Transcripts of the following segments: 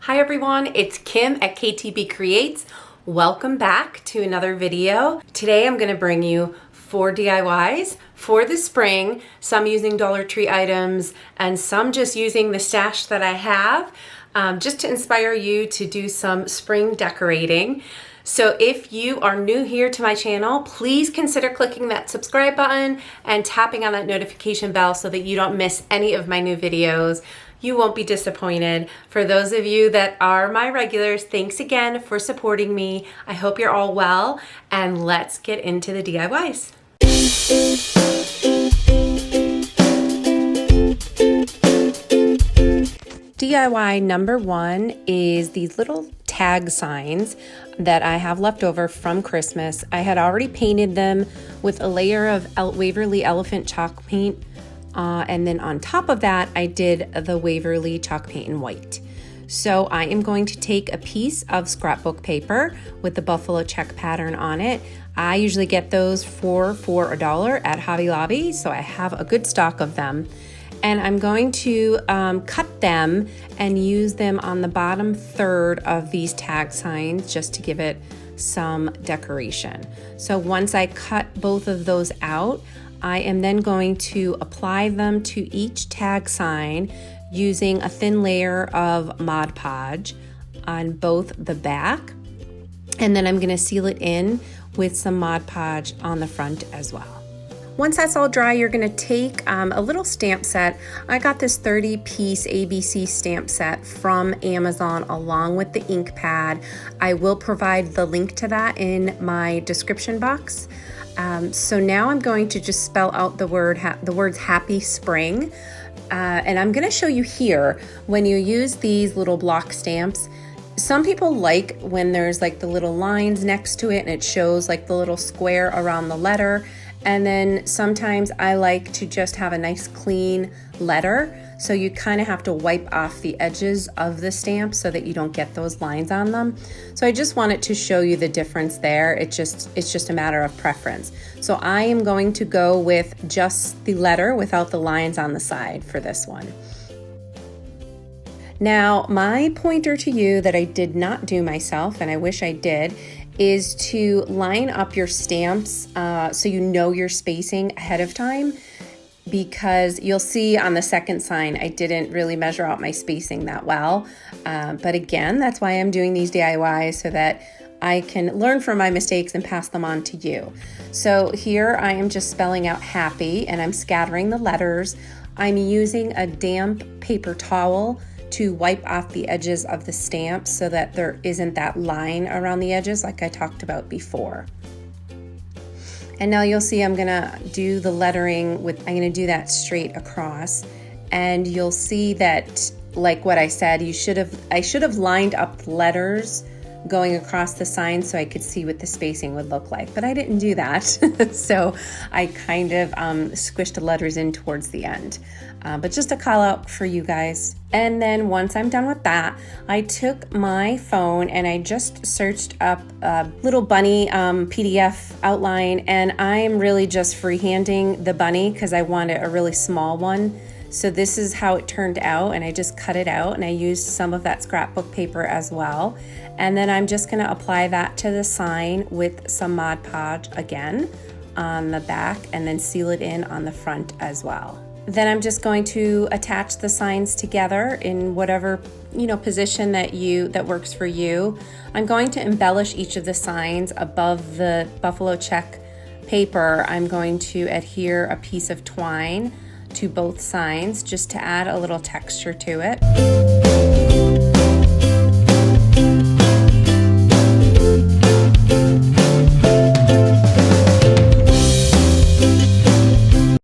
Hi everyone, it's Kim at KTB Creates. Welcome back to another video. Today I'm going to bring you 4 DIYs for the spring, some using Dollar Tree items and some just using the stash that I have, just to inspire you to do some spring decorating. So if you are new here to my channel, please consider clicking that subscribe button and tapping on that notification bell so that you don't miss any of my new videos. You won't be disappointed. For those of you that are my regulars, thanks again for supporting me. I hope you're all well, and let's get into the DIYs. DIY number 1 is these little tag signs that I have left over from Christmas. I had already painted them with a layer of Waverly Elephant chalk paint. And then on top of that, I did the Waverly chalk paint in white. So I am going to take a piece of scrapbook paper with the buffalo check pattern on it. I usually get those for $1 at Hobby Lobby, so I have a good stock of them. And I'm going to cut them and use them on the bottom third of these tag signs just to give it some decoration. So once I cut both of those out, I am then going to apply them to each tag sign using a thin layer of Mod Podge on both the back, and then I'm going to seal it in with some Mod Podge on the front as well. Once that's all dry, you're going to take a little stamp set. I got this 30-piece ABC stamp set from Amazon along with the ink pad. I will provide the link to that in my description box. So now I'm going to just spell out the words happy spring. And I'm going to show you here, when you use these little block stamps, some people like when there's like the little lines next to it and it shows like the little square around the letter. And then sometimes I like to just have a nice clean letter. So you kind of have to wipe off the edges of the stamp so that you don't get those lines on them. So I just wanted to show you the difference there. It's just a matter of preference. So I am going to go with just the letter without the lines on the side for this one. Now, my pointer to you that I did not do myself, and I wish I did, is to line up your stamps so you know your spacing ahead of time, because you'll see on the second sign I didn't really measure out my spacing that well. But again, that's why I'm doing these DIYs, so that I can learn from my mistakes and pass them on to you. So here I am just spelling out happy, and I'm scattering the letters. I'm using a damp paper towel to wipe off the edges of the stamp so that there isn't that line around the edges like I talked about before. And now you'll see I'm gonna do the lettering I'm gonna do that straight across, and you'll see that, like what I said, I should have lined up the letters going across the sign so I could see what the spacing would look like, but I didn't do that. So I kind of squished the letters in towards the end. But just a call out for you guys. And then once I'm done with that, I took my phone and I just searched up a little bunny PDF outline, and I'm really just freehanding the bunny because I wanted a really small one. So this is how it turned out, and I just cut it out, and I used some of that scrapbook paper as well. And then I'm just going to apply that to the sign with some Mod Podge again on the back, and then seal it in on the front as well. Then I'm just going to attach the signs together in whatever position that works for you. I'm going to embellish each of the signs above the buffalo check paper. I'm going to adhere a piece of twine to both signs just to add a little texture to it.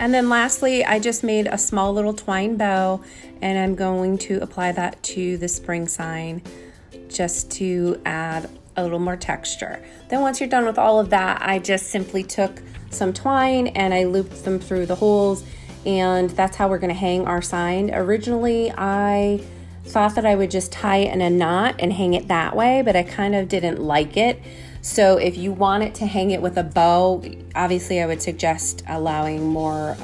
And then lastly, I just made a small little twine bow, and I'm going to apply that to the spring sign just to add a little more texture. Then once you're done with all of that, I just simply took some twine and I looped them through the holes, and that's how we're going to hang our sign. Originally, I thought that I would just tie it in a knot and hang it that way, but I kind of didn't like it. So if you want it to hang it with a bow, obviously I would suggest allowing more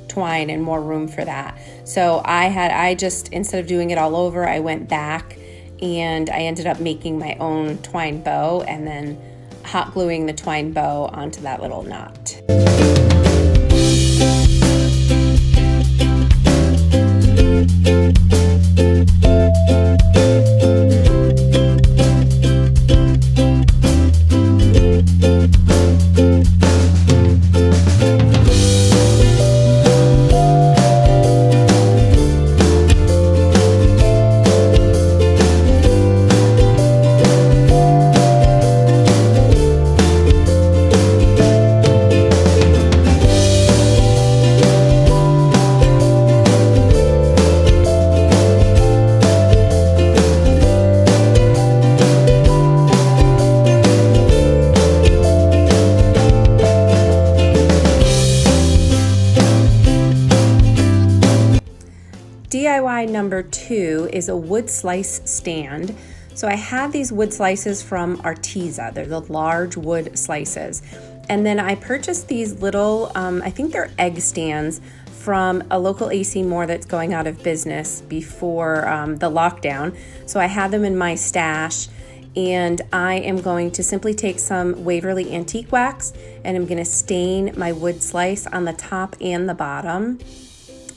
twine and more room for that. So I just, instead of doing it all over, I went back and I ended up making my own twine bow and then hot gluing the twine bow onto that little knot. DIY number 2 is a wood slice stand. So I have these wood slices from Arteza. They're the large wood slices. And then I purchased these little, I think they're egg stands from a local AC Moore that's going out of business before the lockdown. So I have them in my stash, and I am going to simply take some Waverly Antique Wax and I'm going to stain my wood slice on the top and the bottom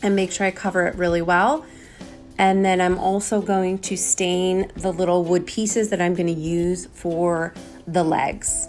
and make sure I cover it really well. And then I'm also going to stain the little wood pieces that I'm going to use for the legs.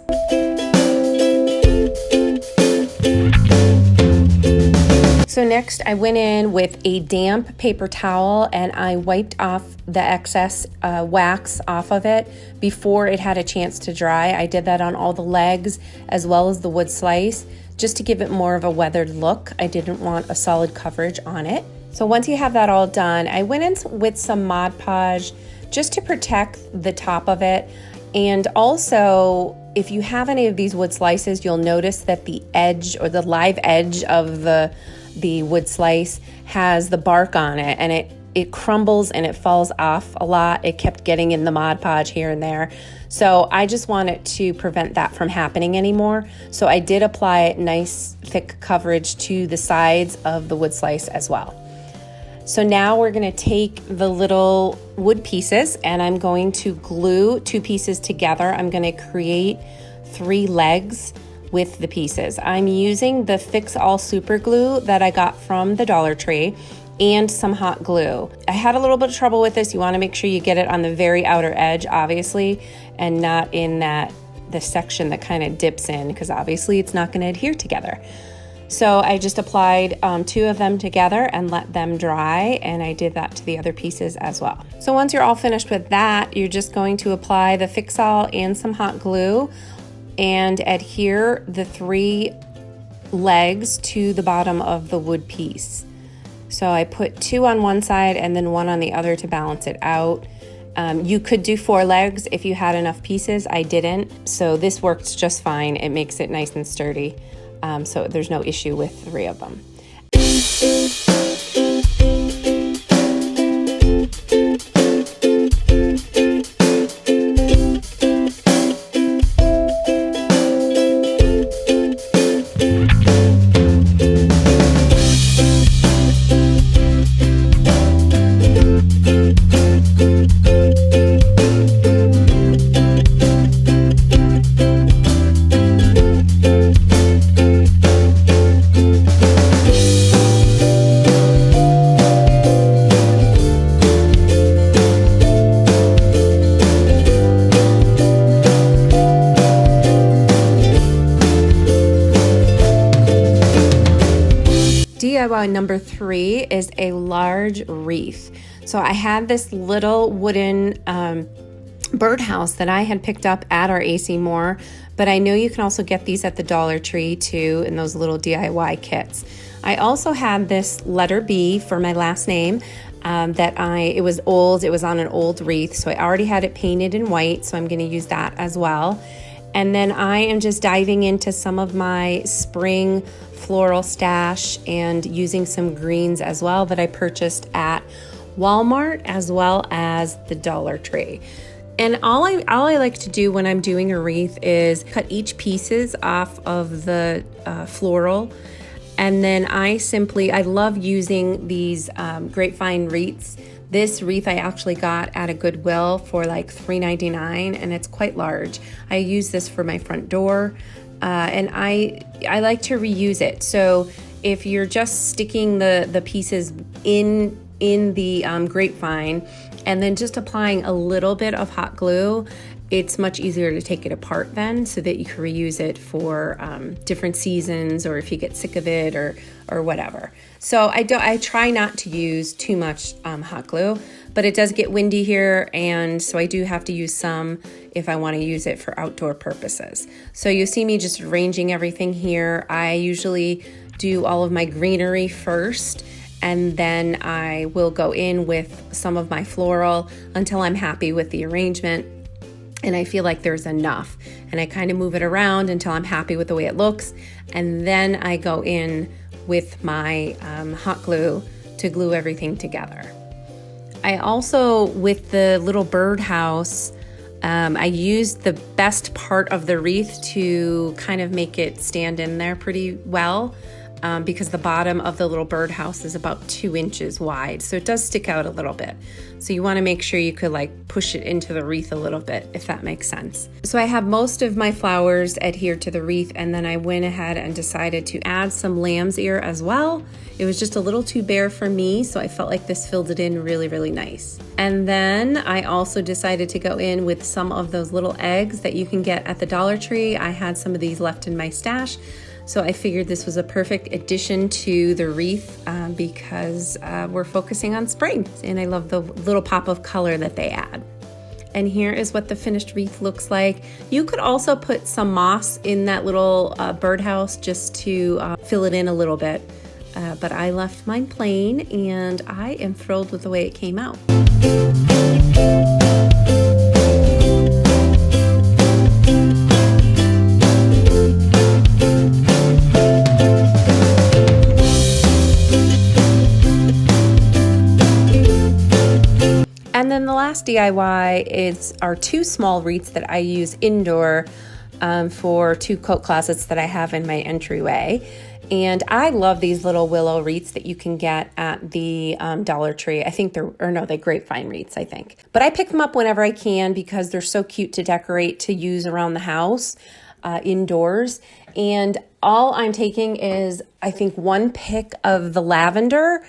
So next I went in with a damp paper towel and I wiped off the excess wax off of it before it had a chance to dry. I did that on all the legs as well as the wood slice, just to give it more of a weathered look. I didn't want a solid coverage on it. So once you have that all done, I went in with some Mod Podge just to protect the top of it. And also, if you have any of these wood slices, you'll notice that the edge or the live edge of the wood slice has the bark on it, and it crumbles and it falls off a lot. It kept getting in the Mod Podge here and there. So I just wanted to prevent that from happening anymore. So I did apply nice thick coverage to the sides of the wood slice as well. So now we're going to take the little wood pieces and I'm going to glue 2 pieces together. I'm going to create 3 legs with the pieces. I'm using the Fix All super glue that I got from the Dollar Tree and some hot glue. I had a little bit of trouble with this. You want to make sure you get it on the very outer edge, obviously, and not in the section that kind of dips in, because obviously it's not going to adhere together. So I just applied 2 of them together and let them dry, and I did that to the other pieces as well. So once you're all finished with that, you're just going to apply the Fix All and some hot glue and adhere the 3 legs to the bottom of the wood piece. So I put 2 on one side and then 1 on the other to balance it out. You could do 4 legs if you had enough pieces. I didn't, so this works just fine. It makes it nice and sturdy. So there's no issue with 3 of them. DIY number 3 is a large wreath. So I had this little wooden birdhouse that I had picked up at our AC Moore, but I know you can also get these at the Dollar Tree too in those little DIY kits. I also had this letter B for my last name it was old, it was on an old wreath, so I already had it painted in white, so I'm going to use that as well. And then I am just diving into some of my spring floral stash and using some greens as well that I purchased at Walmart as well as the Dollar Tree. And all I like to do when I'm doing a wreath is cut each pieces off of the floral. And then I love using these grapevine wreaths This wreath I actually got at a Goodwill for like $3.99, and it's quite large. I use this for my front door, and I like to reuse it. So if you're just sticking the pieces in the grapevine and then just applying a little bit of hot glue, it's much easier to take it apart then, so that you can reuse it for different seasons, or if you get sick of it or whatever. So I try not to use too much hot glue, but it does get windy here, and so I do have to use some if I want to use it for outdoor purposes. So you see me just arranging everything here. I usually do all of my greenery first, and then I will go in with some of my floral until I'm happy with the arrangement and I feel like there's enough. And I kind of move it around until I'm happy with the way it looks, and then I go in with my hot glue to glue everything together. I also, with the little birdhouse, I used the best part of the wreath to kind of make it stand in there pretty well. Because the bottom of the little birdhouse is about 2 inches wide, so it does stick out a little bit. So you want to make sure you could like push it into the wreath a little bit, if that makes sense. So I have most of my flowers adhered to the wreath, and then I went ahead and decided to add some lamb's ear as well. It was just a little too bare for me, so I felt like this filled it in really, really nice. And then I also decided to go in with some of those little eggs that you can get at the Dollar Tree. I had some of these left in my stash, so I figured this was a perfect addition to the wreath because we're focusing on spring, and I love the little pop of color that they add. And here is what the finished wreath looks like. You could also put some moss in that little birdhouse just to fill it in a little bit, but I left mine plain, and I am thrilled with the way it came out. And then the last DIY are 2 small wreaths that I use indoor for 2 coat closets that I have in my entryway. And I love these little willow wreaths that you can get at the Dollar Tree. I think they're grapevine wreaths, I think. But I pick them up whenever I can because they're so cute to decorate, to use around the house, indoors. And all I'm taking is, I think, 1 pick of the lavender.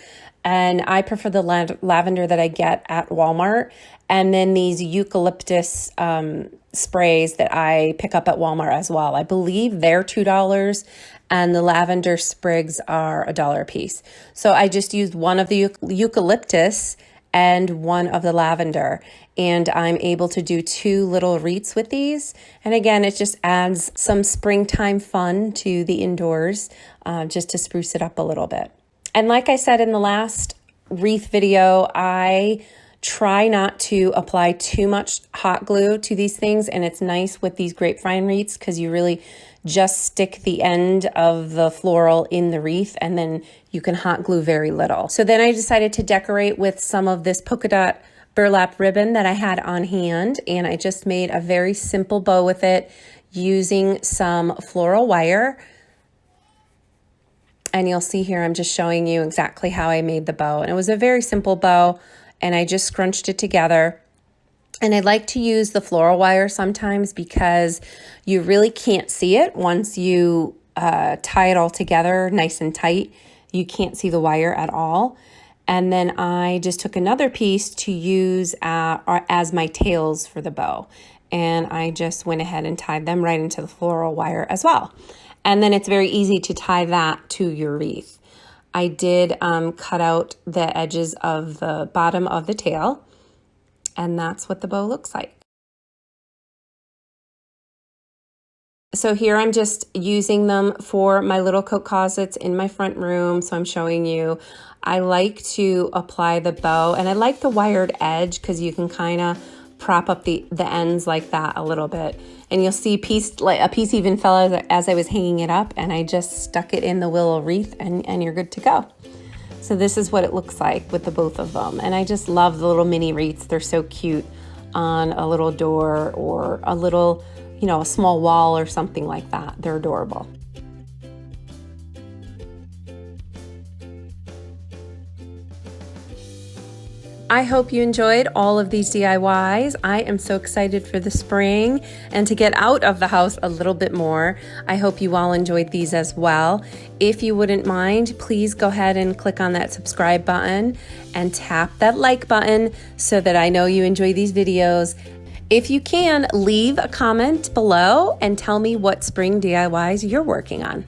And I prefer the lavender that I get at Walmart. And then these eucalyptus sprays that I pick up at Walmart as well. I believe they're $2, and the lavender sprigs are $1 a piece. So I just used 1 of the eucalyptus and 1 of the lavender. And I'm able to do 2 little wreaths with these. And again, it just adds some springtime fun to the indoors, just to spruce it up a little bit. And like I said in the last wreath video, I try not to apply too much hot glue to these things. And it's nice with these grapevine wreaths because you really just stick the end of the floral in the wreath, and then you can hot glue very little. So then I decided to decorate with some of this polka dot burlap ribbon that I had on hand. And I just made a very simple bow with it using some floral wire. And you'll see here, I'm just showing you exactly how I made the bow. And it was a very simple bow, and I just scrunched it together. And I like to use the floral wire sometimes because you really can't see it once you tie it all together nice and tight. You can't see the wire at all. And then I just took another piece to use as my tails for the bow. And I just went ahead and tied them right into the floral wire as well. And then it's very easy to tie that to your wreath. I did cut out the edges of the bottom of the tail, and that's what the bow looks like. So here I'm just using them for my little coat closets in my front room. So I'm showing you, I like to apply the bow, and I like the wired edge because you can kind of prop up the ends like that a little bit. And you'll see a piece even fell as I was hanging it up, and I just stuck it in the willow wreath, and you're good to go. So this is what it looks like with the both of them. And I just love the little mini wreaths. They're so cute on a little door or a little, a small wall or something like that. They're adorable. I hope you enjoyed all of these DIYs. I am so excited for the spring and to get out of the house a little bit more. I hope you all enjoyed these as well. If you wouldn't mind, please go ahead and click on that subscribe button and tap that like button so that I know you enjoy these videos. If you can, leave a comment below and tell me what spring DIYs you're working on.